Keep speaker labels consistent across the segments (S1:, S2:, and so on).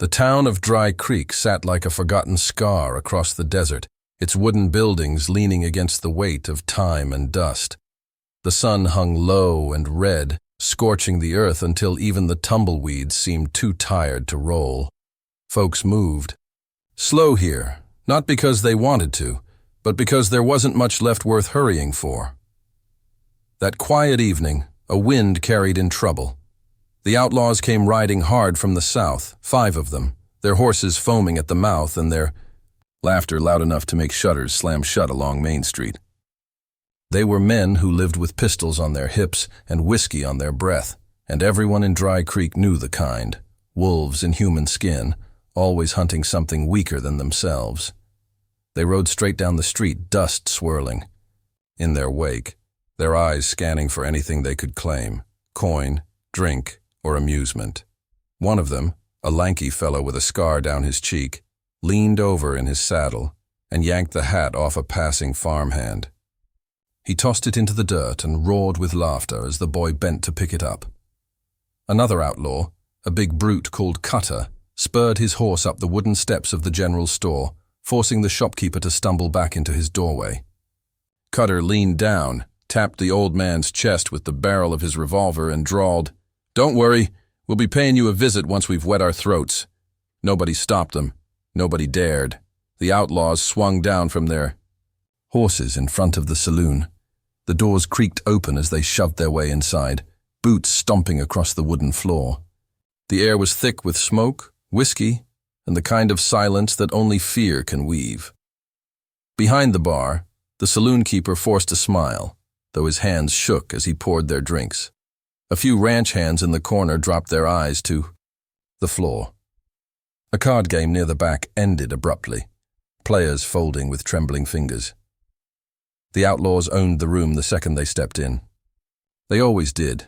S1: The town of Dry Creek sat like a forgotten scar across the desert, its wooden buildings leaning against the weight of time and dust. The sun hung low and red, scorching the earth until even the tumbleweeds seemed too tired to roll. Folks moved. Slow here, not because they wanted to, but because there wasn't much left worth hurrying for. That quiet evening, a wind carried in trouble. The outlaws came riding hard from the south, 5 of them, their horses foaming at the mouth and their laughter loud enough to make shutters slam shut along Main Street. They were men who lived with pistols on their hips and whiskey on their breath, and everyone in Dry Creek knew the kind, wolves in human skin, always hunting something weaker than themselves. They rode straight down the street, dust swirling. In their wake, their eyes scanning for anything they could claim, coin, drink, or amusement. One of them, a lanky fellow with a scar down his cheek, leaned over in his saddle and yanked the hat off a passing farmhand. He tossed it into the dirt and roared with laughter as the boy bent to pick it up. Another outlaw, a big brute called Cutter, spurred his horse up the wooden steps of the general store, forcing the shopkeeper to stumble back into his doorway. Cutter leaned down, tapped the old man's chest with the barrel of his revolver and drawled, "Don't worry, we'll be paying you a visit once we've wet our throats." Nobody stopped them. Nobody dared. The outlaws swung down from their horses in front of the saloon. The doors creaked open as they shoved their way inside, boots stomping across the wooden floor. The air was thick with smoke, whiskey, and the kind of silence that only fear can weave. Behind the bar, the saloon keeper forced a smile, though his hands shook as he poured their drinks. A few ranch hands in the corner dropped their eyes to the floor. A card game near the back ended abruptly, players folding with trembling fingers. The outlaws owned the room the second they stepped in. They always did.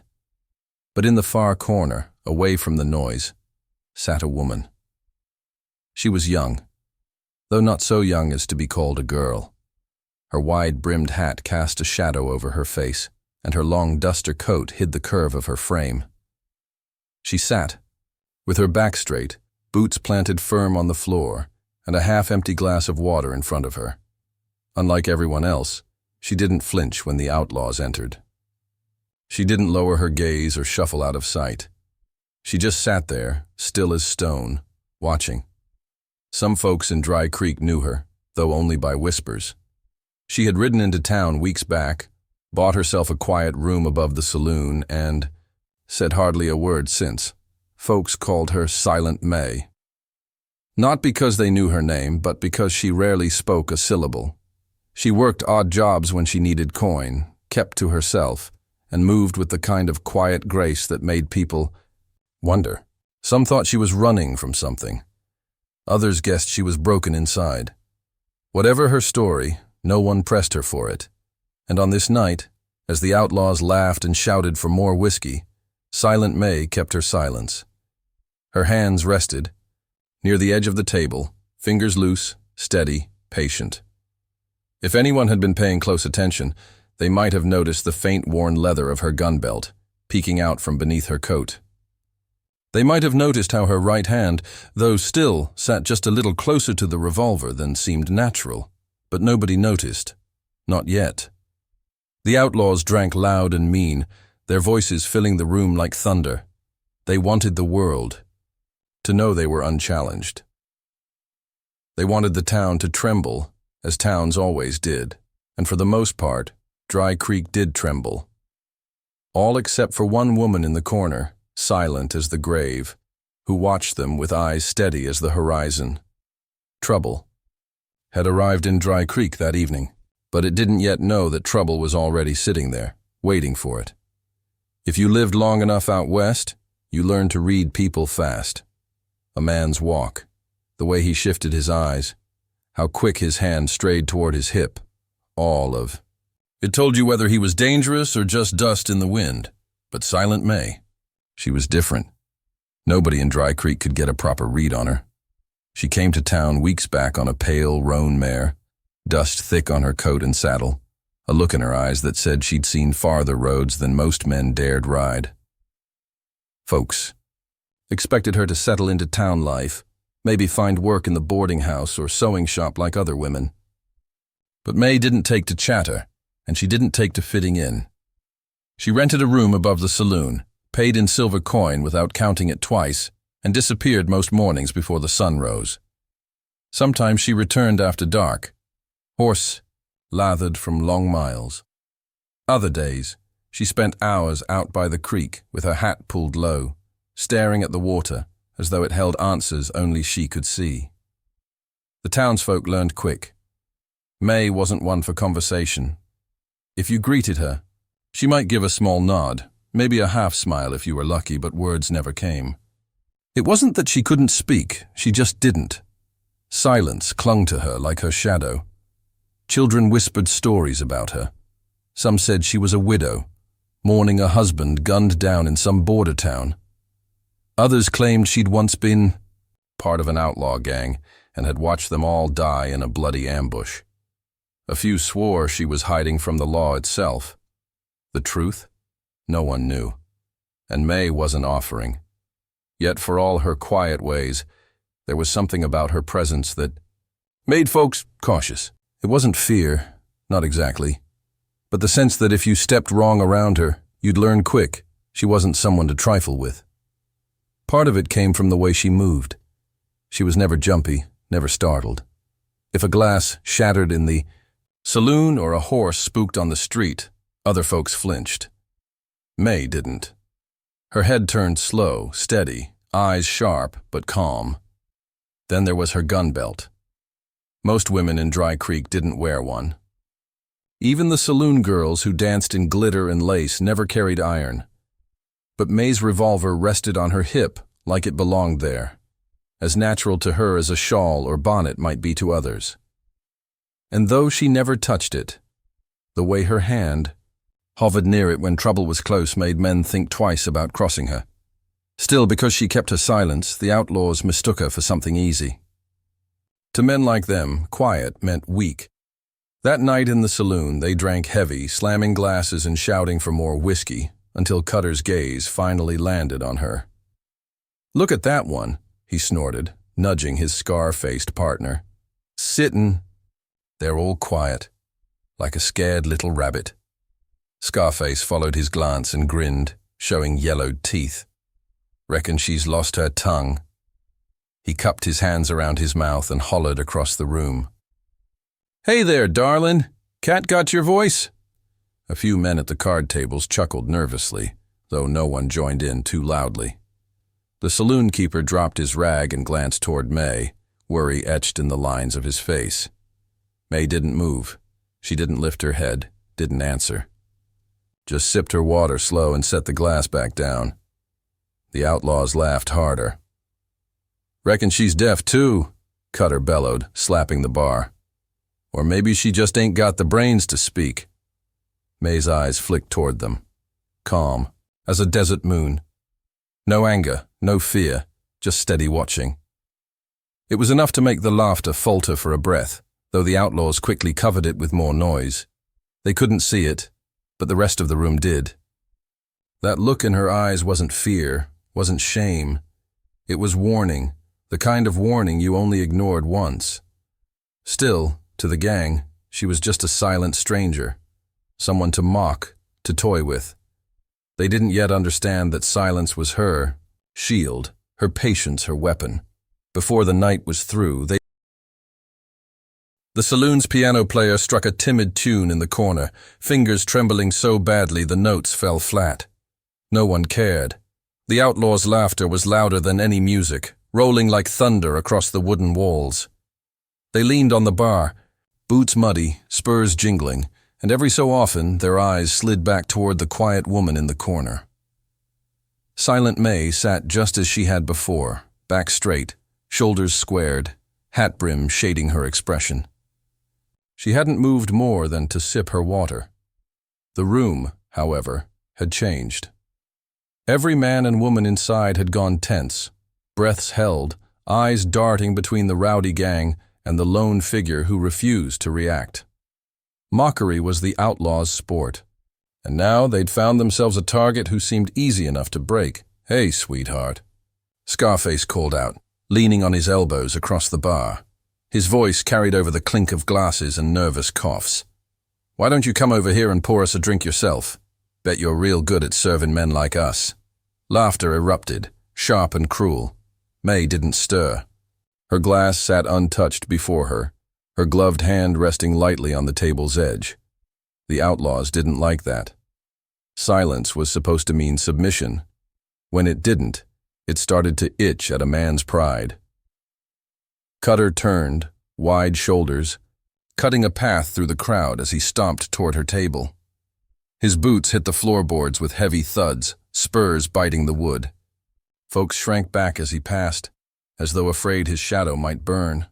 S1: But in the far corner, away from the noise, sat a woman. She was young, though not so young as to be called a girl. Her wide-brimmed hat cast a shadow over her face, and her long duster coat hid the curve of her frame. She sat, with her back straight, boots planted firm on the floor, and a half-empty glass of water in front of her. Unlike everyone else, she didn't flinch when the outlaws entered. She didn't lower her gaze or shuffle out of sight. She just sat there, still as stone, watching. Some folks in Dry Creek knew her, though only by whispers. She had ridden into town weeks back, bought herself a quiet room above the saloon, and said hardly a word since. Folks called her Silent May. Not because they knew her name, but because she rarely spoke a syllable. She worked odd jobs when she needed coin, kept to herself, and moved with the kind of quiet grace that made people wonder. Some thought she was running from something. Others guessed she was broken inside. Whatever her story, no one pressed her for it. And on this night, as the outlaws laughed and shouted for more whiskey, Silent May kept her silence. Her hands rested, near the edge of the table, fingers loose, steady, patient. If anyone had been paying close attention, they might have noticed the faint worn leather of her gun belt, peeking out from beneath her coat. They might have noticed how her right hand, though still, sat just a little closer to the revolver than seemed natural. But nobody noticed. Not yet. The outlaws drank loud and mean, their voices filling the room like thunder. They wanted the world to know they were unchallenged. They wanted the town to tremble, as towns always did, and for the most part, Dry Creek did tremble. All except for one woman in the corner, silent as the grave, who watched them with eyes steady as the horizon. Trouble had arrived in Dry Creek that evening, but it didn't yet know that trouble was already sitting there, waiting for it. If you lived long enough out west, you learned to read people fast. A man's walk, the way he shifted his eyes, how quick his hand strayed toward his hip, all of it told you whether he was dangerous or just dust in the wind. But Silent May, she was different. Nobody in Dry Creek could get a proper read on her. She came to town weeks back on a pale roan mare, dust thick on her coat and saddle, a look in her eyes that said she'd seen farther roads than most men dared ride. Folks, expected her to settle into town life, maybe find work in the boarding house or sewing shop like other women. But May didn't take to chatter, and she didn't take to fitting in. She rented a room above the saloon, paid in silver coin without counting it twice, and disappeared most mornings before the sun rose. Sometimes she returned after dark, hoarse, lathered from long miles. Other days, she spent hours out by the creek with her hat pulled low, staring at the water as though it held answers only she could see. The townsfolk learned quick. May wasn't one for conversation. If you greeted her, she might give a small nod, maybe a half smile if you were lucky, but words never came. It wasn't that she couldn't speak, she just didn't. Silence clung to her like her shadow. Children whispered stories about her. Some said she was a widow, mourning a husband gunned down in some border town. Others claimed she'd once been part of an outlaw gang and had watched them all die in a bloody ambush. A few swore she was hiding from the law itself. The truth? No one knew. And May wasn't offering. Yet for all her quiet ways, there was something about her presence that made folks cautious. It wasn't fear, not exactly, but the sense that if you stepped wrong around her, you'd learn quick she wasn't someone to trifle with. Part of it came from the way she moved. She was never jumpy, never startled. If a glass shattered in the saloon or a horse spooked on the street, other folks flinched. May didn't. Her head turned slow, steady, eyes sharp but calm. Then there was her gun belt. Most women in Dry Creek didn't wear one. Even the saloon girls who danced in glitter and lace never carried iron. But May's revolver rested on her hip like it belonged there, as natural to her as a shawl or bonnet might be to others. And though she never touched it, the way her hand hovered near it when trouble was close made men think twice about crossing her. Still, because she kept her silence, the outlaws mistook her for something easy. To men like them, quiet meant weak. That night in the saloon, they drank heavy, slamming glasses and shouting for more whiskey, until Cutter's gaze finally landed on her. "Look at that one," he snorted, nudging his scar-faced partner. "Sittin'. They're all quiet, like a scared little rabbit." Scarface followed his glance and grinned, showing yellowed teeth. "Reckon she's lost her tongue." He cupped his hands around his mouth and hollered across the room. "Hey there, darlin'. Cat got your voice?" A few men at the card tables chuckled nervously, though no one joined in too loudly. The saloon keeper dropped his rag and glanced toward May, worry etched in the lines of his face. May didn't move. She didn't lift her head, didn't answer. Just sipped her water slow and set the glass back down. The outlaws laughed harder. "Reckon she's deaf too," Cutter bellowed, slapping the bar. "Or maybe she just ain't got the brains to speak." May's eyes flicked toward them, calm as a desert moon. No anger, no fear, just steady watching. It was enough to make the laughter falter for a breath, though the outlaws quickly covered it with more noise. They couldn't see it, but the rest of the room did. That look in her eyes wasn't fear, wasn't shame. It was warning, the kind of warning you only ignored once. Still, to the gang, she was just a silent stranger, someone to mock, to toy with. They didn't yet understand that silence was her shield, her patience, her weapon. Before the night was through, the saloon's piano player struck a timid tune in the corner, fingers trembling so badly the notes fell flat. No one cared. The outlaws' laughter was louder than any music, rolling like thunder across the wooden walls. They leaned on the bar, boots muddy, spurs jingling, and every so often their eyes slid back toward the quiet woman in the corner. Silent May sat just as she had before, back straight, shoulders squared, hat brim shading her expression. She hadn't moved more than to sip her water. The room, however, had changed. Every man and woman inside had gone tense, breaths held, eyes darting between the rowdy gang and the lone figure who refused to react. Mockery was the outlaws' sport, and now they'd found themselves a target who seemed easy enough to break. "Hey, sweetheart." Scarface called out, leaning on his elbows across the bar. His voice carried over the clink of glasses and nervous coughs. "Why don't you come over here and pour us a drink yourself? Bet you're real good at serving men like us." Laughter erupted, sharp and cruel. May didn't stir. Her glass sat untouched before her, her gloved hand resting lightly on the table's edge. The outlaws didn't like that. Silence was supposed to mean submission. When it didn't, it started to itch at a man's pride. Cutter turned, wide shoulders, cutting a path through the crowd as he stomped toward her table. His boots hit the floorboards with heavy thuds, spurs biting the wood. Folks shrank back as he passed, as though afraid his shadow might burn.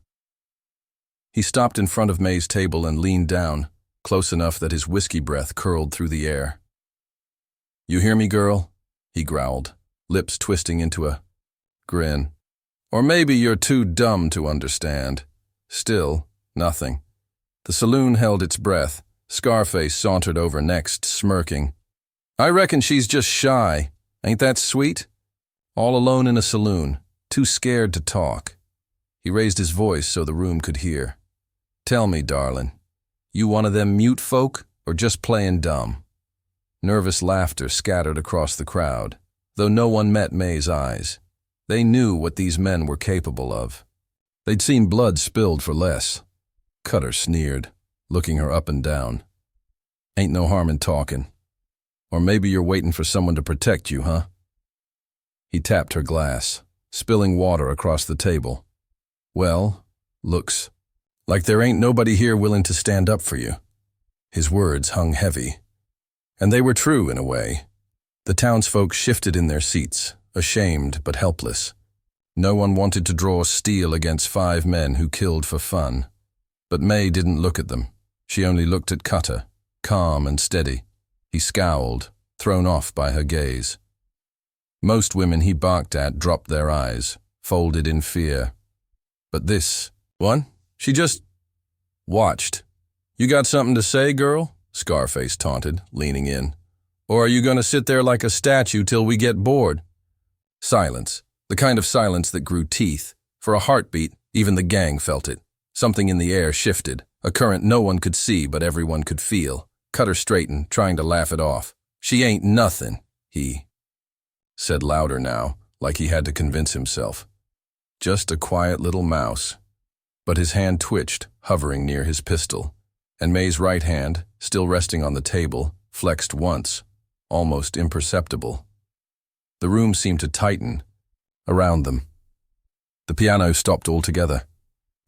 S1: He stopped in front of May's table and leaned down, close enough that his whiskey breath curled through the air. "You hear me, girl?" he growled, lips twisting into a grin. "Or maybe you're too dumb to understand." Still, nothing. The saloon held its breath. Scarface sauntered over next, smirking. "I reckon she's just shy. Ain't that sweet? All alone in a saloon, too scared to talk." He raised his voice so the room could hear. "Tell me, darling, you one of them mute folk or just playing dumb?" Nervous laughter scattered across the crowd, though no one met May's eyes. They knew what these men were capable of. They'd seen blood spilled for less. Cutter sneered, looking her up and down. "Ain't no harm in talking. Or maybe you're waiting for someone to protect you, huh?" He tapped her glass, spilling water across the table. "Well, looks like there ain't nobody here willing to stand up for you." His words hung heavy. And they were true in a way. The townsfolk shifted in their seats, ashamed but helpless. No one wanted to draw steel against 5 men who killed for fun. But May didn't look at them. She only looked at Cutter, calm and steady. He scowled, thrown off by her gaze. Most women he barked at dropped their eyes, folded in fear. But this one, she just watched. "You got something to say, girl?" Scarface taunted, leaning in. "Or are you going to sit there like a statue till we get bored?" Silence, the kind of silence that grew teeth. For a heartbeat, even the gang felt it. Something in the air shifted, a current no one could see but everyone could feel. Cutter straightened, trying to laugh it off. "She ain't nothing," he said louder now, like he had to convince himself. "Just a quiet little mouse." But his hand twitched, hovering near his pistol, and May's right hand, still resting on the table, flexed once, almost imperceptible. The room seemed to tighten around them. The piano stopped altogether.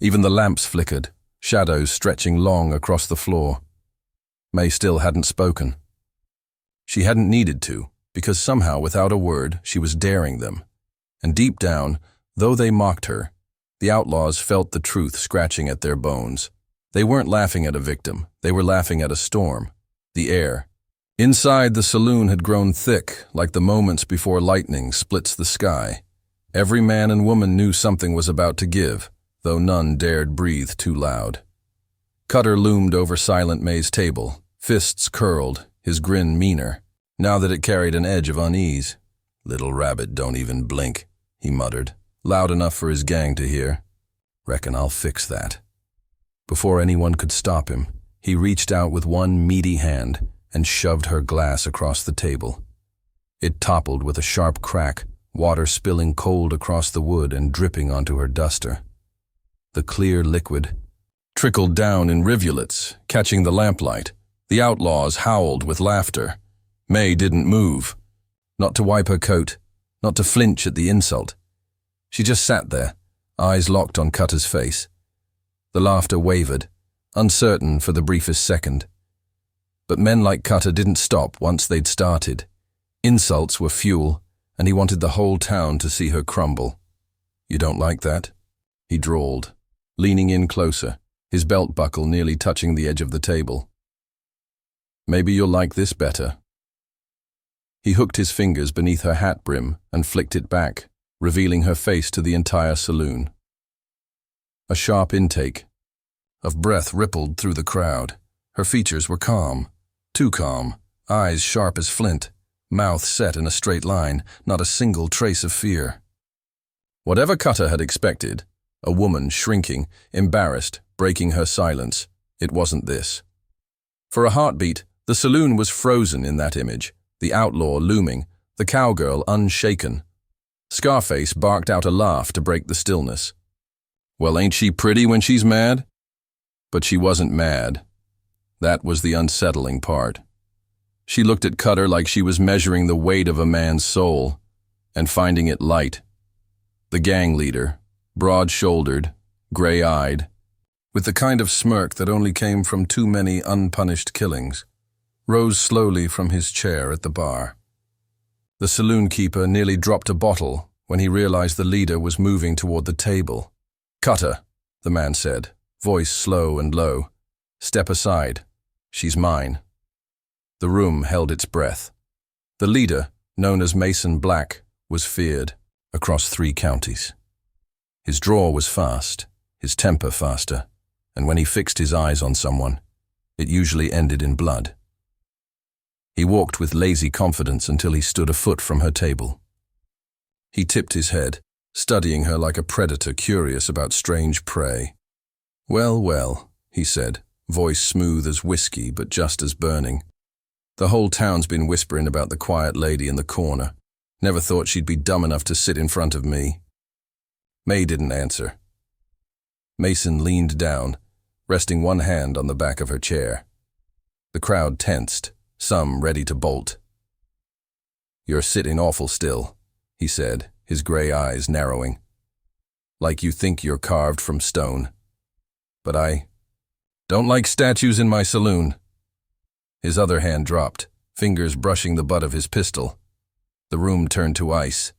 S1: Even the lamps flickered, shadows stretching long across the floor. May still hadn't spoken. She hadn't needed to, because somehow, without a word, she was daring them. And deep down, though they mocked her, the outlaws felt the truth scratching at their bones. They weren't laughing at a victim, they were laughing at a storm. The air. Inside, the saloon had grown thick, like the moments before lightning splits the sky. Every man and woman knew something was about to give, though none dared breathe too loud. Cutter loomed over Silent May's table, fists curled, his grin meaner, now that it carried an edge of unease. "Little rabbit don't even blink," he muttered, loud enough for his gang to hear. "Reckon I'll fix that." Before anyone could stop him, he reached out with one meaty hand and shoved her glass across the table. It toppled with a sharp crack, water spilling cold across the wood and dripping onto her duster. The clear liquid trickled down in rivulets, catching the lamplight. The outlaws howled with laughter. May didn't move, not to wipe her coat, not to flinch at the insult. She just sat there, eyes locked on Cutter's face. The laughter wavered, uncertain for the briefest second. But men like Cutter didn't stop once they'd started. Insults were fuel, and he wanted the whole town to see her crumble. "You don't like that?" he drawled, leaning in closer, his belt buckle nearly touching the edge of the table. "Maybe you'll like this better." He hooked his fingers beneath her hat brim and flicked it back, revealing her face to the entire saloon. A sharp intake of breath rippled through the crowd. Her features were calm, too calm, eyes sharp as flint, mouth set in a straight line, not a single trace of fear. Whatever Cutter had expected, a woman shrinking, embarrassed, breaking her silence, it wasn't this. For a heartbeat, the saloon was frozen in that image, the outlaw looming, the cowgirl unshaken. Scarface barked out a laugh to break the stillness. Well, ain't she pretty when she's mad? But she wasn't mad. That was the unsettling part. She looked at Cutter like she was measuring the weight of a man's soul, and finding it light. The gang leader, broad-shouldered, gray-eyed, with the kind of smirk that only came from too many unpunished killings, rose slowly from his chair at the bar. The saloon keeper nearly dropped a bottle when he realized the leader was moving toward the table. "Cutter," the man said, voice slow and low. "Step aside. She's mine." The room held its breath. The leader, known as Mason Black, was feared across 3 counties. His draw was fast, his temper faster, and when he fixed his eyes on someone, it usually ended in blood. He walked with lazy confidence until he stood a foot from her table. He tipped his head, studying her like a predator curious about strange prey. "Well, well," he said, voice smooth as whiskey but just as burning. "The whole town's been whispering about the quiet lady in the corner. Never thought she'd be dumb enough to sit in front of me." May didn't answer. Mason leaned down, resting one hand on the back of her chair. The crowd tensed, some ready to bolt. "You're sitting awful still," he said, his gray eyes narrowing. "Like you think you're carved from stone. But I don't like statues in my saloon." His other hand dropped, fingers brushing the butt of his pistol. The room turned to ice.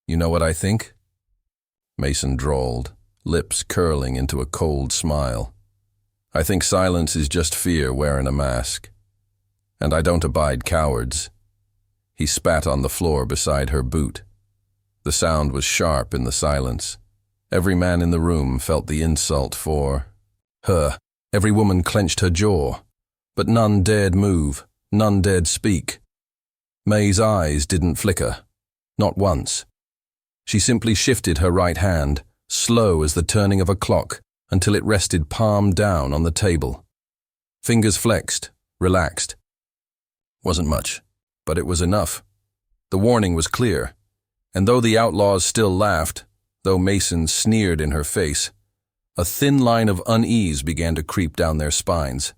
S1: "You know what I think?" Mason drawled, lips curling into a cold smile. "I think silence is just fear wearing a mask. And I don't abide cowards." He spat on the floor beside her boot. The sound was sharp in the silence. Every man in the room felt the insult for her. Every woman clenched her jaw. But none dared move, none dared speak. May's eyes didn't flicker. Not once. She simply shifted her right hand, slow as the turning of a clock, until it rested palm down on the table. Fingers flexed, relaxed. Wasn't much, but it was enough. The warning was clear, and though the outlaws still laughed, though Mason sneered in her face, a thin line of unease began to creep down their spines.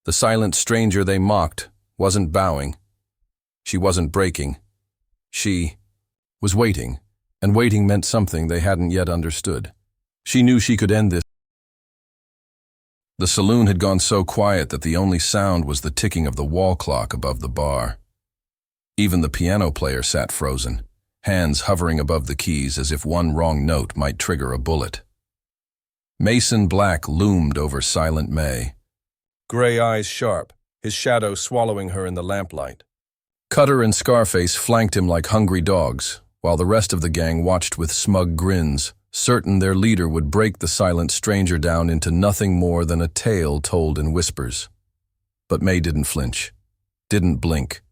S1: The silent stranger they mocked wasn't bowing. She wasn't breaking. She was waiting, and waiting meant something they hadn't yet understood. She knew she could end this. The saloon had gone so quiet that the only sound was the ticking of the wall clock above the bar. Even the piano player sat frozen, hands hovering above the keys as if one wrong note might trigger a bullet. Mason Black loomed over silent May, gray eyes sharp, his shadow swallowing her in the lamplight. Cutter and Scarface flanked him like hungry dogs, while the rest of the gang watched with smug grins, certain their leader would break the silent stranger down into nothing more than a tale told in whispers. But May didn't flinch, didn't blink.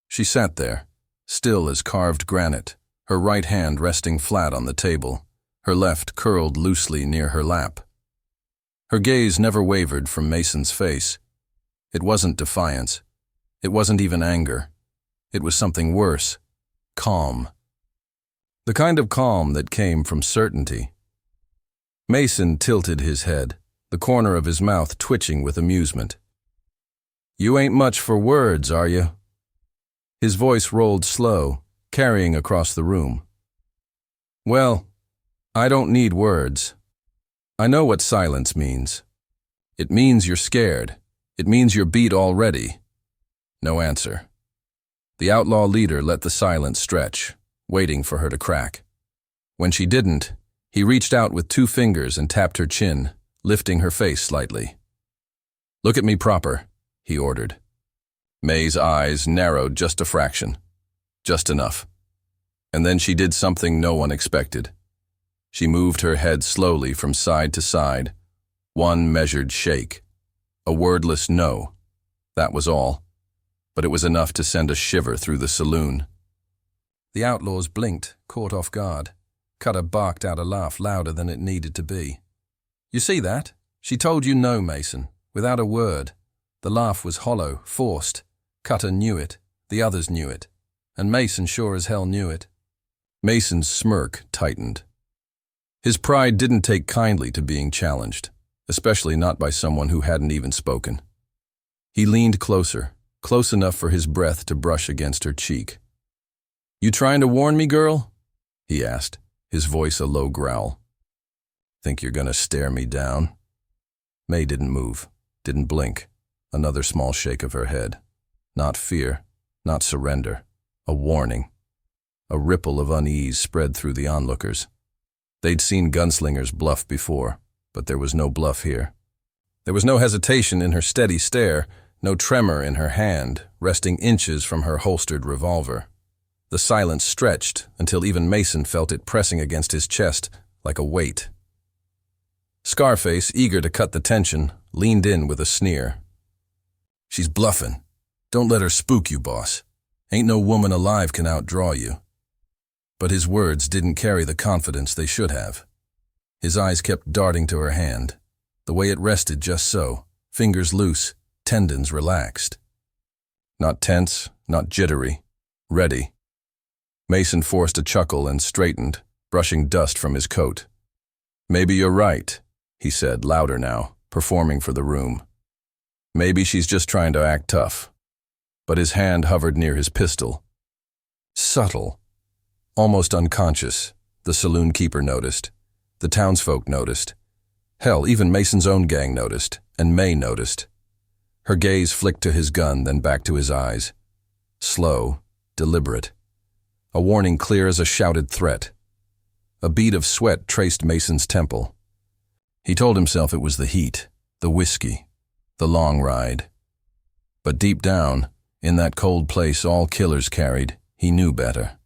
S1: She sat there, still as carved granite, her right hand resting flat on the table, her left curled loosely near her lap. Her gaze never wavered from Mason's face. It wasn't defiance. It wasn't even anger. It was something worse. Calm. The kind of calm that came from certainty. Mason tilted his head, the corner of his mouth twitching with amusement. "You ain't much for words, are you?" His voice rolled slow, carrying across the room. "Well, I don't need words. I know what silence means. It means you're scared. It means you're beat already." No answer. The outlaw leader let the silence stretch, waiting for her to crack. When she didn't, he reached out with 2 fingers and tapped her chin, lifting her face slightly. "Look at me proper," he ordered. May's eyes narrowed just a fraction. Just enough. And then she did something no one expected. She moved her head slowly from side to side, one measured shake. A wordless no. That was all. But it was enough to send a shiver through the saloon. The outlaws blinked, caught off guard. Cutter barked out a laugh louder than it needed to be. You see that? She told you no, Mason, without a word. The laugh was hollow, forced. Cutter knew it. The others knew it. And Mason sure as hell knew it. Mason's smirk tightened. His pride didn't take kindly to being challenged, especially not by someone who hadn't even spoken. He leaned closer, close enough for his breath to brush against her cheek. You trying to warn me, girl? He asked, his voice a low growl. Think you're gonna stare me down? May didn't move, didn't blink. Another small shake of her head. Not fear, not surrender. A warning. A ripple of unease spread through the onlookers. They'd seen gunslingers bluff before, but there was no bluff here. There was no hesitation in her steady stare, no tremor in her hand, resting inches from her holstered revolver. The silence stretched until even Mason felt it pressing against his chest like a weight. Scarface, eager to cut the tension, leaned in with a sneer. She's bluffing. Don't let her spook you, boss. Ain't no woman alive can outdraw you. But his words didn't carry the confidence they should have. His eyes kept darting to her hand, the way it rested just so, fingers loose, tendons relaxed. Not tense, not jittery, ready. Mason forced a chuckle and straightened, brushing dust from his coat. Maybe you're right, he said, louder now, performing for the room. Maybe she's just trying to act tough. But his hand hovered near his pistol. Subtle. Almost unconscious, the saloon keeper noticed. The townsfolk noticed. Hell, even Mason's own gang noticed, and May noticed. Her gaze flicked to his gun, then back to his eyes. Slow, deliberate. A warning clear as a shouted threat. A bead of sweat traced Mason's temple. He told himself it was the heat, the whiskey, the long ride. But deep down, in that cold place all killers carried, he knew better.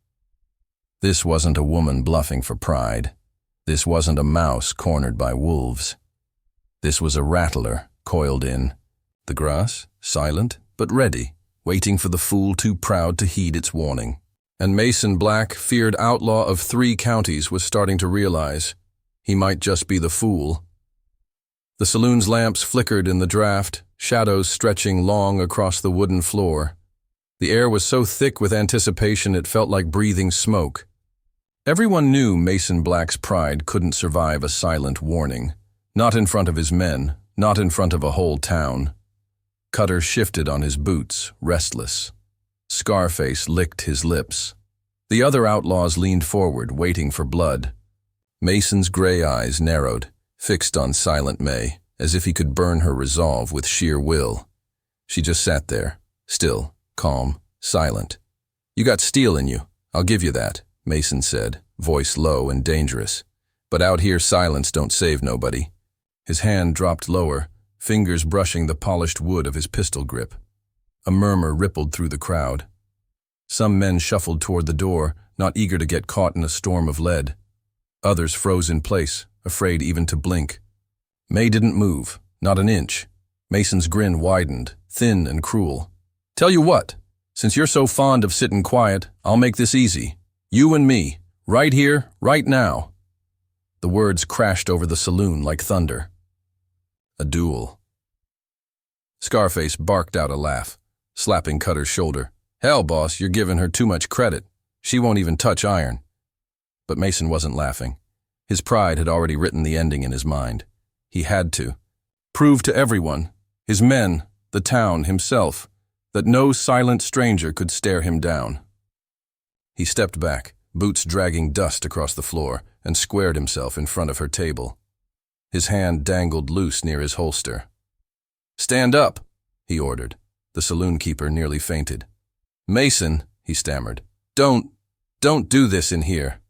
S1: This wasn't a woman bluffing for pride. This wasn't a mouse cornered by wolves. This was a rattler coiled in. The grass, silent but ready, waiting for the fool too proud to heed its warning. And Mason Black, feared outlaw of 3 counties, was starting to realize he might just be the fool. The saloon's lamps flickered in the draft, shadows stretching long across the wooden floor. The air was so thick with anticipation it felt like breathing smoke. Everyone knew Mason Black's pride couldn't survive a silent warning. Not in front of his men, not in front of a whole town. Cutter shifted on his boots, restless. Scarface licked his lips. The other outlaws leaned forward, waiting for blood. Mason's gray eyes narrowed, fixed on Silent May, as if he could burn her resolve with sheer will. She just sat there, still, calm, silent. You got steel in you, I'll give you that, Mason said, voice low and dangerous. But out here silence don't save nobody. His hand dropped lower, fingers brushing the polished wood of his pistol grip. A murmur rippled through the crowd. Some men shuffled toward the door, not eager to get caught in a storm of lead. Others froze in place, afraid even to blink. May didn't move, not an inch. Mason's grin widened, thin and cruel. Tell you what, since you're so fond of sitting quiet, I'll make this easy. You and me, right here, right now. The words crashed over the saloon like thunder. A duel. Scarface barked out a laugh, slapping Cutter's shoulder. Hell, boss, you're giving her too much credit. She won't even touch iron. But Mason wasn't laughing. His pride had already written the ending in his mind. He had to. Prove to everyone, his men, the town, himself, that no silent stranger could stare him down. He stepped back, boots dragging dust across the floor, and squared himself in front of her table. His hand dangled loose near his holster. Stand up, he ordered. The saloon keeper nearly fainted. Mason, he stammered, don't do this in here.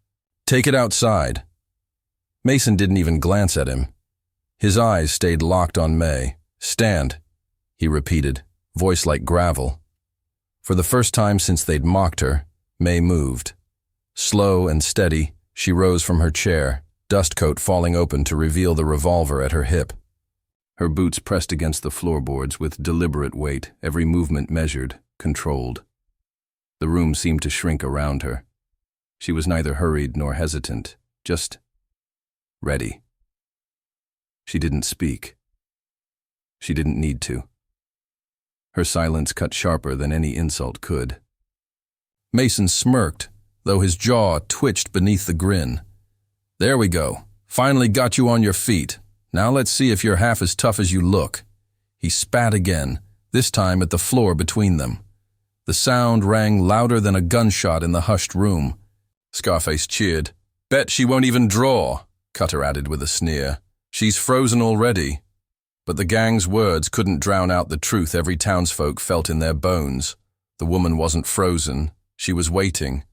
S1: Take it outside. Mason didn't even glance at him. His eyes stayed locked on May. Stand, he repeated, voice like gravel. For the first time since they'd mocked her, May moved. Slow and steady, she rose from her chair, dust coat falling open to reveal the revolver at her hip. Her boots pressed against the floorboards with deliberate weight, every movement measured, controlled. The room seemed to shrink around her. She was neither hurried nor hesitant, Just ready. She didn't speak. She didn't need to. Her silence cut sharper than any insult could. Mason smirked, though his jaw twitched beneath the grin. There we go. Finally got you on your feet. Now let's see if you're half as tough as you look. He spat again, this time at the floor between them. The sound rang louder than a gunshot in the hushed room. Scarface cheered. Bet she won't even draw, Cutter added with a sneer. She's frozen already. But the gang's words couldn't drown out the truth every townsfolk felt in their bones. The woman wasn't frozen. She was waiting.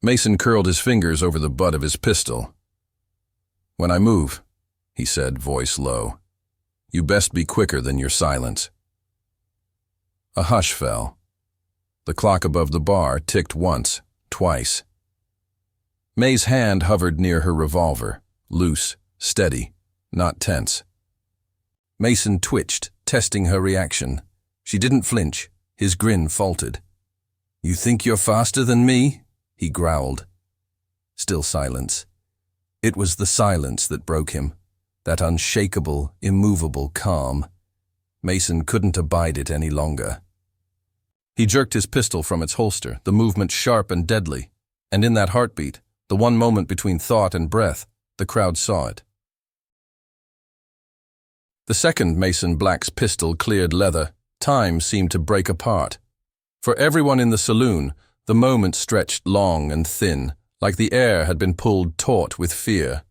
S1: Mason curled his fingers over the butt of his pistol. When I move, he said, voice low, you best be quicker than your silence. A hush fell. The clock above the bar ticked once, twice. May's hand hovered near her revolver, loose, steady, not tense. Mason twitched, testing her reaction. She didn't flinch. His grin faltered. You think you're faster than me? He growled. Still silence. It was the silence that broke him, that unshakable, immovable calm. Mason couldn't abide it any longer. He jerked his pistol from its holster, the movement sharp and deadly, and in that heartbeat, the one moment between thought and breath, the crowd saw it. The second Mason Black's pistol cleared leather, time seemed to break apart. For everyone in the saloon, the moment stretched long and thin, like the air had been pulled taut with fear.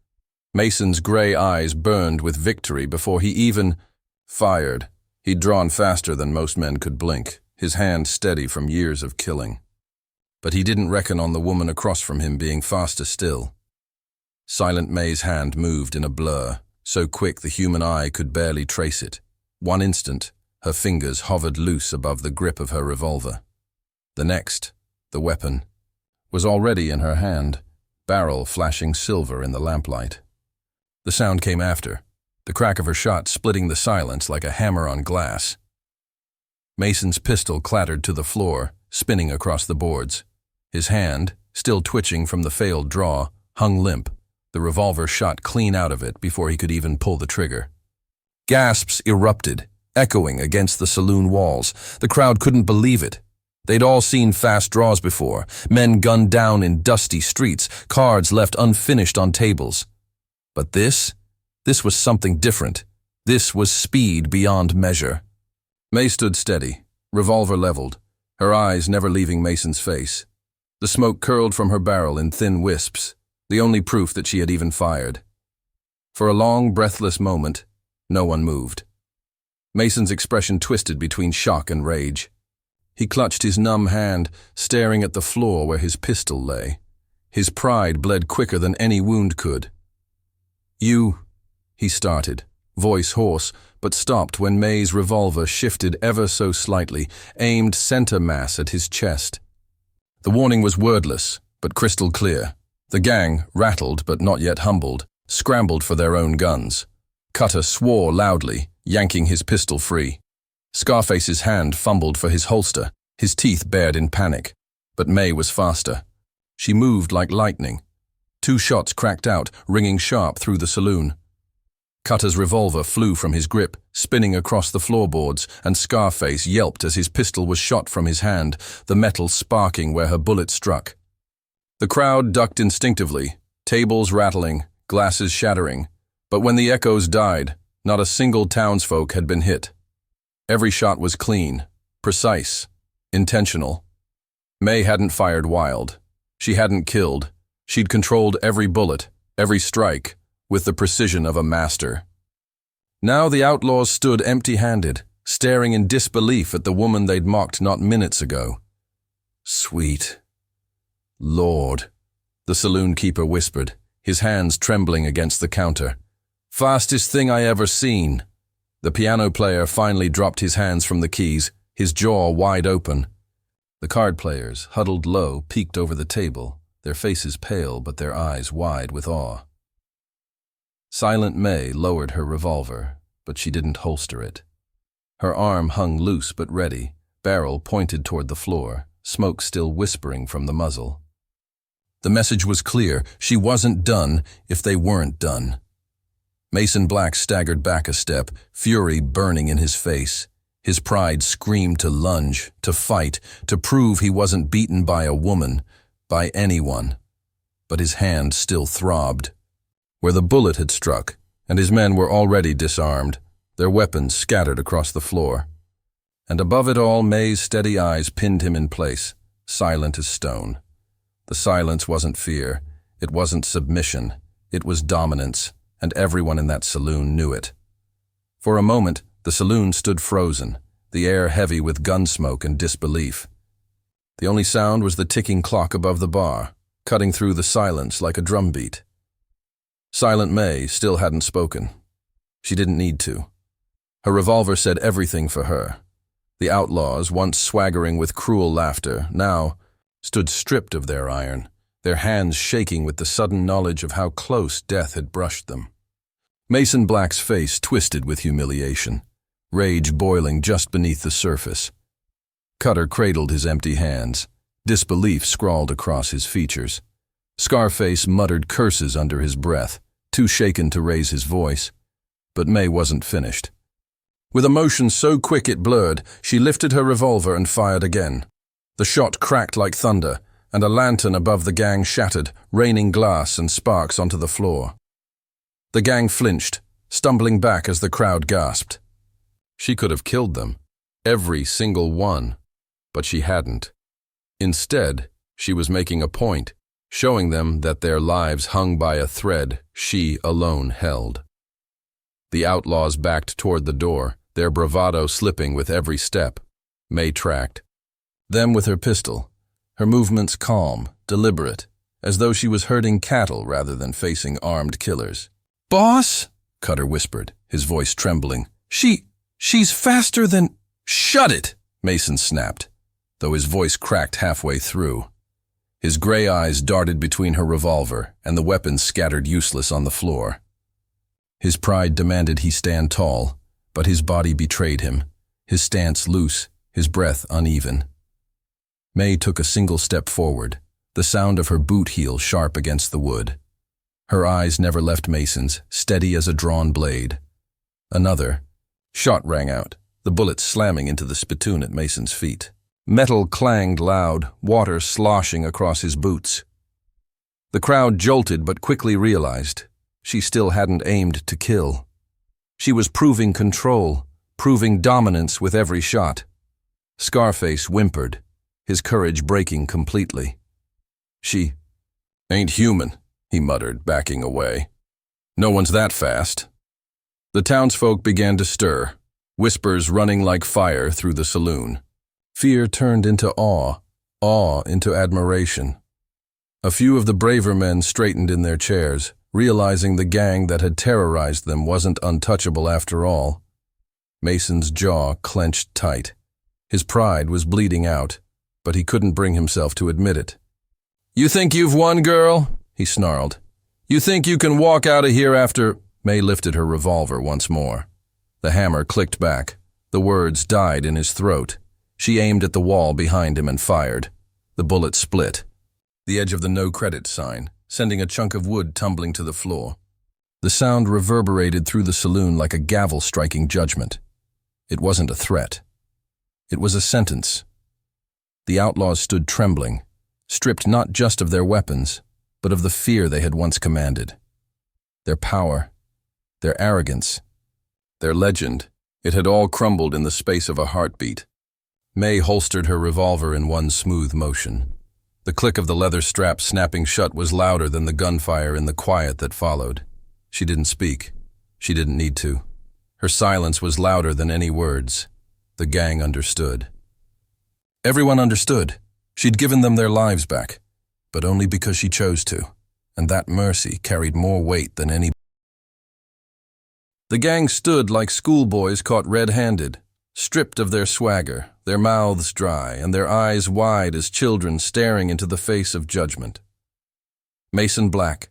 S1: Mason's gray eyes burned with victory before he even fired. He'd drawn faster than most men could blink, his hand steady from years of killing. But he didn't reckon on the woman across from him being faster still. Silent May's hand moved in a blur, so quick the human eye could barely trace it. One instant, her fingers hovered loose above the grip of her revolver. The next, the weapon, was already in her hand, barrel flashing silver in the lamplight. The sound came after, the crack of her shot splitting the silence like a hammer on glass. Mason's pistol clattered to the floor, spinning across the boards. His hand, still twitching from the failed draw, hung limp, the revolver shot clean out of it before he could even pull the trigger. Gasps erupted, echoing against the saloon walls. The crowd couldn't believe it. They'd all seen fast draws before, men gunned down in dusty streets, cards left unfinished on tables. But this was something different. This was speed beyond measure. May stood steady, revolver leveled, her eyes never leaving Mason's face. The smoke curled from her barrel in thin wisps, the only proof that she had even fired. For a long, breathless moment, no one moved. Mason's expression twisted between shock and rage. He clutched his numb hand, staring at the floor where his pistol lay. His pride bled quicker than any wound could. You, he started, voice hoarse, but stopped when May's revolver shifted ever so slightly, aimed center mass at his chest. The warning was wordless, but crystal clear. The gang, rattled but not yet humbled, scrambled for their own guns. Cutter swore loudly, yanking his pistol free. Scarface's hand fumbled for his holster, his teeth bared in panic. But May was faster. She moved like lightning. 2 shots cracked out, ringing sharp through the saloon. Cutter's revolver flew from his grip, spinning across the floorboards, and Scarface yelped as his pistol was shot from his hand, the metal sparking where her bullet struck. The crowd ducked instinctively, tables rattling, glasses shattering. But when the echoes died, not a single townsfolk had been hit. Every shot was clean, precise, intentional. May hadn't fired wild. She hadn't killed. She'd controlled every bullet, every strike, with the precision of a master. Now the outlaws stood empty-handed, staring in disbelief at the woman they'd mocked not minutes ago. Sweet Lord, the saloon keeper whispered, his hands trembling against the counter. Fastest thing I ever seen. The piano player finally dropped his hands from the keys, his jaw wide open. The card players, huddled low, peeked over the table, their faces pale but their eyes wide with awe. Silent May lowered her revolver, but she didn't holster it. Her arm hung loose but ready, barrel pointed toward the floor, smoke still whispering from the muzzle. The message was clear. She wasn't done if they weren't done. Mason Black staggered back a step, fury burning in his face. His pride screamed to lunge, to fight, to prove he wasn't beaten by a woman, by anyone. But his hand still throbbed. Where the bullet had struck, and his men were already disarmed, their weapons scattered across the floor. And above it all, May's steady eyes pinned him in place, silent as stone. The silence wasn't fear, it wasn't submission, it was dominance, and everyone in that saloon knew it. For a moment, the saloon stood frozen, the air heavy with gun smoke and disbelief. The only sound was the ticking clock above the bar, cutting through the silence like a drumbeat. Silent May still hadn't spoken. She didn't need to. Her revolver said everything for her. The outlaws, once swaggering with cruel laughter, now stood stripped of their iron, their hands shaking with the sudden knowledge of how close death had brushed them. Mason Black's face twisted with humiliation, rage boiling just beneath the surface. Cutter cradled his empty hands, disbelief scrawled across his features. Scarface muttered curses under his breath, too shaken to raise his voice. But May wasn't finished. With a motion so quick it blurred, she lifted her revolver and fired again. The shot cracked like thunder, and a lantern above the gang shattered, raining glass and sparks onto the floor. The gang flinched, stumbling back as the crowd gasped. She could have killed them, every single one, but she hadn't. Instead, she was making a point, showing them that their lives hung by a thread she alone held. The outlaws backed toward the door, their bravado slipping with every step. May tracked. Them with her pistol, her movements calm, deliberate, as though she was herding cattle rather than facing armed killers. "Boss," Cutter whispered, his voice trembling. She's faster than—" "Shut it!" Mason snapped, though his voice cracked halfway through. His gray eyes darted between her revolver, and the weapons scattered useless on the floor. His pride demanded he stand tall, but his body betrayed him, his stance loose, his breath uneven. May took a single step forward, the sound of her boot heel sharp against the wood. Her eyes never left Mason's, steady as a drawn blade. Another shot rang out, the bullet slamming into the spittoon at Mason's feet. Metal clanged loud, water sloshing across his boots. The crowd jolted but quickly realized she still hadn't aimed to kill. She was proving control, proving dominance with every shot. Scarface whimpered, his courage breaking completely. "She ain't human," he muttered, backing away. "No one's that fast." The townsfolk began to stir, whispers running like fire through the saloon. Fear turned into awe, awe into admiration. A few of the braver men straightened in their chairs, realizing the gang that had terrorized them wasn't untouchable after all. Mason's jaw clenched tight. His pride was bleeding out, but he couldn't bring himself to admit it. "You think you've won, girl?" he snarled. "You think you can walk out of here after—" May lifted her revolver once more. The hammer clicked back. The words died in his throat. She aimed at the wall behind him and fired. The bullet split, the edge of the no credit sign, sending a chunk of wood tumbling to the floor. The sound reverberated through the saloon like a gavel striking judgment. It wasn't a threat. It was a sentence. The outlaws stood trembling, stripped not just of their weapons, but of the fear they had once commanded. Their power, their arrogance, their legend, it had all crumbled in the space of a heartbeat. May holstered her revolver in one smooth motion. The click of the leather strap snapping shut was louder than the gunfire in the quiet that followed. She didn't speak. She didn't need to. Her silence was louder than any words. The gang understood. Everyone understood. She'd given them their lives back, but only because she chose to, and that mercy carried more weight than any. The gang stood like schoolboys caught red-handed, stripped of their swagger, their mouths dry, and their eyes wide as children staring into the face of judgment. Mason Black,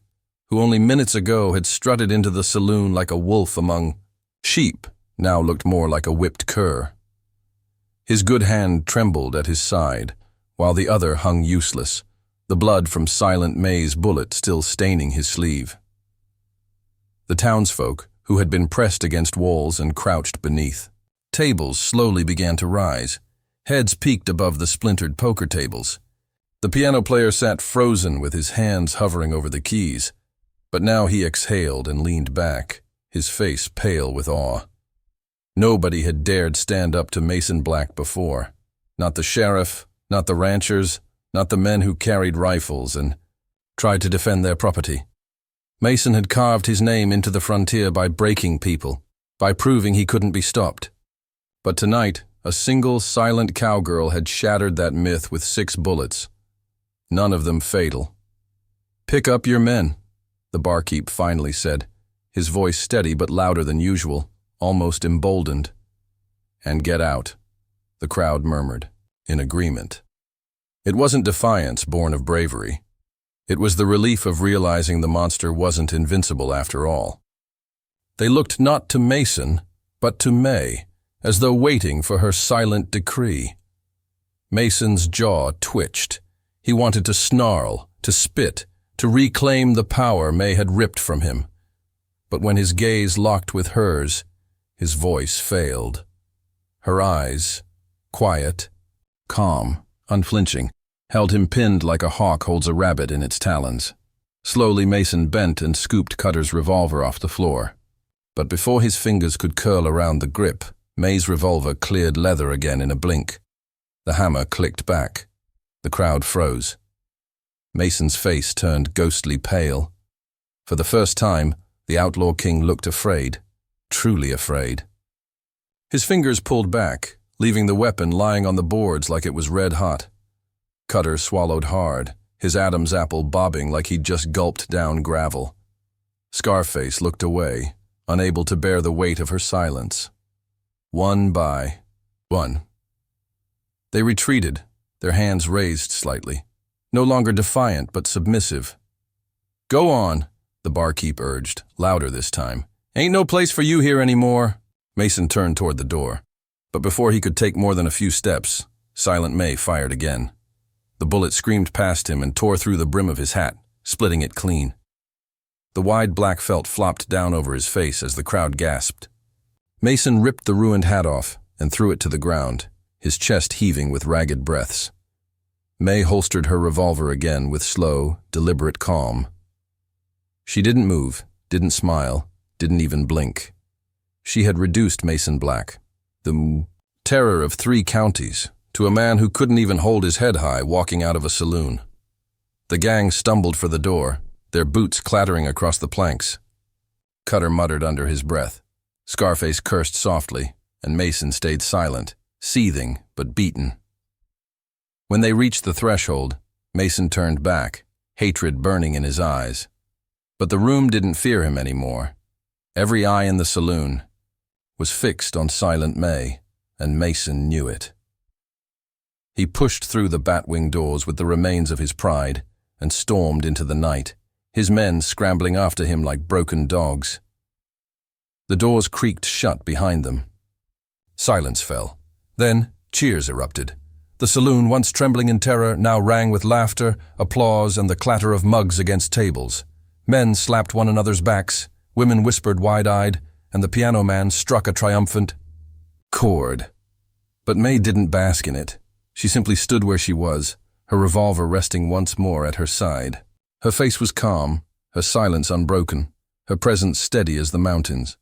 S1: who only minutes ago had strutted into the saloon like a wolf among sheep, now looked more like a whipped cur. His good hand trembled at his side, while the other hung useless, the blood from Silent May's bullet still staining his sleeve. The townsfolk, who had been pressed against walls and crouched beneath. Tables slowly began to rise. Heads peeked above the splintered poker tables. The piano player sat frozen with his hands hovering over the keys, but now he exhaled and leaned back, his face pale with awe. Nobody had dared stand up to Mason Black before. Not the sheriff, not the ranchers, not the men who carried rifles and tried to defend their property. Mason had carved his name into the frontier by breaking people, by proving he couldn't be stopped. But tonight, a single silent cowgirl had shattered that myth with 6 bullets. None of them fatal. "Pick up your men," the barkeep finally said, his voice steady but louder than usual, almost emboldened. "And get out," the crowd murmured, in agreement. It wasn't defiance born of bravery. It was the relief of realizing the monster wasn't invincible after all. They looked not to Mason, but to May, as though waiting for her silent decree. Mason's jaw twitched. He wanted to snarl, to spit, to reclaim the power May had ripped from him. But when his gaze locked with hers, his voice failed. Her eyes, quiet, calm, unflinching, held him pinned like a hawk holds a rabbit in its talons. Slowly Mason bent and scooped Cutter's revolver off the floor. But before his fingers could curl around the grip, May's revolver cleared leather again in a blink. The hammer clicked back. The crowd froze. Mason's face turned ghostly pale. For the first time, the outlaw king looked afraid, truly afraid. His fingers pulled back, leaving the weapon lying on the boards like it was red hot. Cutter swallowed hard, his Adam's apple bobbing like he'd just gulped down gravel. Scarface looked away, unable to bear the weight of her silence. One by one. They retreated, their hands raised slightly, no longer defiant but submissive. "Go on," the barkeep urged, louder this time. "Ain't no place for you here anymore." Mason turned toward the door, but before he could take more than a few steps, Silent May fired again. The bullet screamed past him and tore through the brim of his hat, splitting it clean. The wide black felt flopped down over his face as the crowd gasped. Mason ripped the ruined hat off and threw it to the ground, his chest heaving with ragged breaths. May holstered her revolver again with slow, deliberate calm. She didn't move, didn't smile, didn't even blink. She had reduced Mason Black, the terror of 3 counties, to a man who couldn't even hold his head high walking out of a saloon. The gang stumbled for the door, their boots clattering across the planks. Cutter muttered under his breath. Scarface cursed softly, and Mason stayed silent, seething but beaten. When they reached the threshold, Mason turned back, hatred burning in his eyes. But the room didn't fear him anymore. Every eye in the saloon was fixed on Silent May, and Mason knew it. He pushed through the bat-wing doors with the remains of his pride and stormed into the night, his men scrambling after him like broken dogs. The doors creaked shut behind them. Silence fell. Then cheers erupted. The saloon, once trembling in terror, now rang with laughter, applause, and the clatter of mugs against tables. Men slapped one another's backs, women whispered wide-eyed, and the piano man struck a triumphant chord. But May didn't bask in it. She simply stood where she was, her revolver resting once more at her side. Her face was calm, her silence unbroken, her presence steady as the mountains.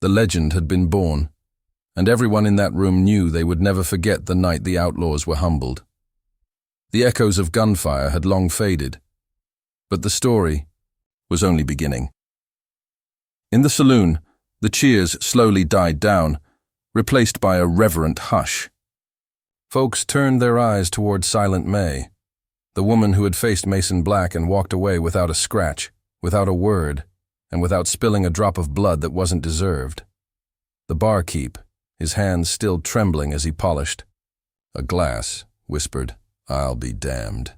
S1: The legend had been born, and everyone in that room knew they would never forget the night the outlaws were humbled. The echoes of Gunfire had long faded, but the story was only beginning. In the saloon, the cheers slowly died down, replaced by a reverent hush. Folks turned their eyes toward Silent May, the woman who had faced Mason Black and walked away without a scratch, without a word, and without spilling a drop of blood that wasn't deserved. The barkeep, his hands still trembling as he polished a glass, whispered, "I'll be damned.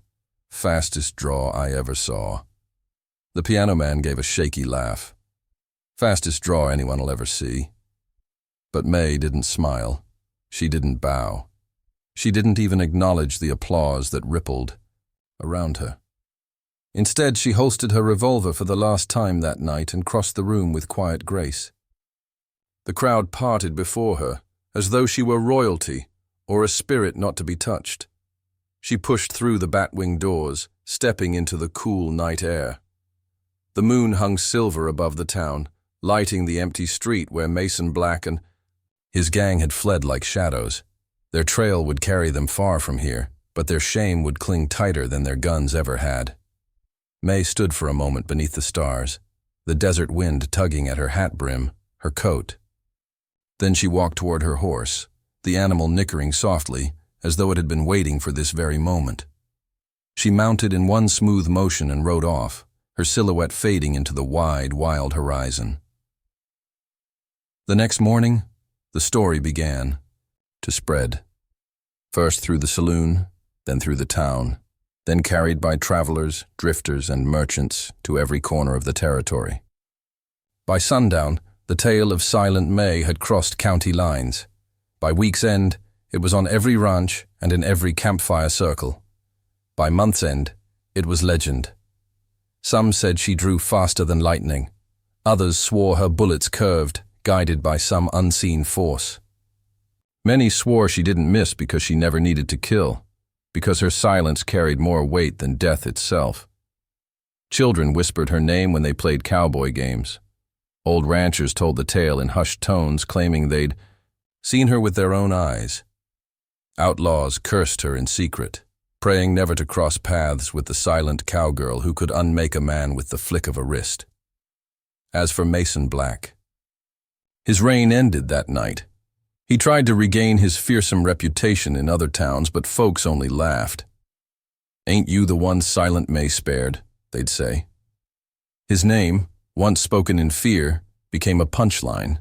S1: Fastest draw I ever saw." The piano man gave a shaky laugh. Fastest draw anyone'll ever see. But May didn't smile. She didn't bow. She didn't even acknowledge the applause that rippled. around her. Instead, she holstered her revolver for the last time that night and crossed the room with quiet grace. The crowd parted before her, as though she were royalty or a spirit not to be touched. She pushed through the bat-wing doors, stepping into the cool night air. The moon hung silver above the town, lighting the empty street where Mason Black and his gang had fled like shadows. Their trail would carry them far from here, but their shame would cling tighter than their guns ever had. May stood for a moment beneath the stars, the desert wind tugging at her hat brim, her coat. Then she walked toward her horse, the animal nickering softly, as though it had been waiting for this very moment. She mounted in one smooth motion and rode off, her silhouette fading into the wide, wild horizon. The next morning, the story began to spread. First through the saloon, then through the town, then carried by travelers, drifters, and merchants to every corner of the territory. By sundown, the tale of Silent May had crossed county lines. By week's end, it was on every ranch and in every campfire circle. By month's end, it was legend. Some said she drew faster than lightning. Others swore her bullets curved, guided by some unseen force. Many swore she didn't miss because she never needed to kill, because her silence carried more weight than death itself. Children whispered her name when they played cowboy games. Old ranchers told the tale in hushed tones, claiming they'd seen her with their own eyes. Outlaws cursed her in secret, praying never to cross paths with the silent cowgirl who could unmake a man with the flick of a wrist. As for Mason Black, his reign ended that night. He tried to regain his fearsome reputation in other towns, but folks only laughed. "Ain't you the one Silent May spared?" they'd say. His name, once spoken in fear, became a punchline.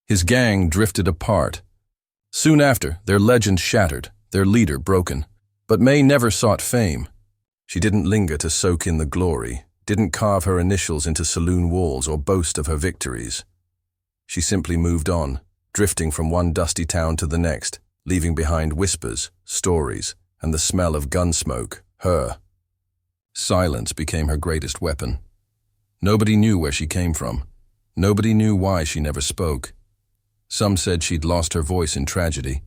S1: His gang drifted apart. Soon after, their legend shattered, their leader broken. But May never sought fame. She didn't linger to soak in the glory, didn't carve her initials into saloon walls or boast of her victories. She simply moved on, drifting from one dusty town to the next, leaving behind whispers, stories, and the smell of gun smoke, her. Silence became her greatest weapon. Nobody knew where she came from. Nobody knew why she never spoke. Some said she'd lost her voice in tragedy.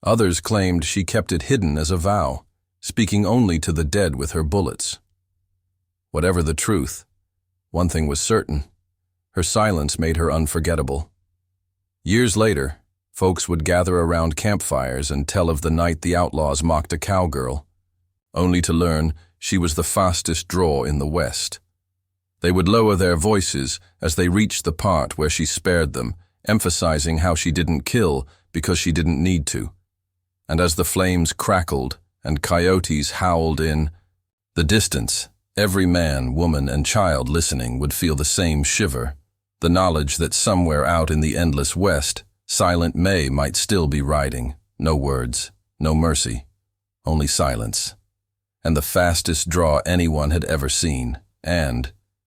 S1: Others claimed she kept it hidden as a vow, speaking only to the dead with her bullets. Whatever the truth, one thing was certain: her silence made her unforgettable. Years later, folks would gather around campfires and tell of the night the outlaws mocked a cowgirl, only to learn she was the fastest draw in the West. They would lower their voices as they reached the part where she spared them, emphasizing how she didn't kill because she didn't need to. And as the flames crackled and coyotes howled in the distance, every man, woman, and child listening would feel the same shiver, the knowledge that somewhere out in the endless West, Silent May might still be riding. No words, no mercy, only silence. And the fastest draw anyone had ever seen, and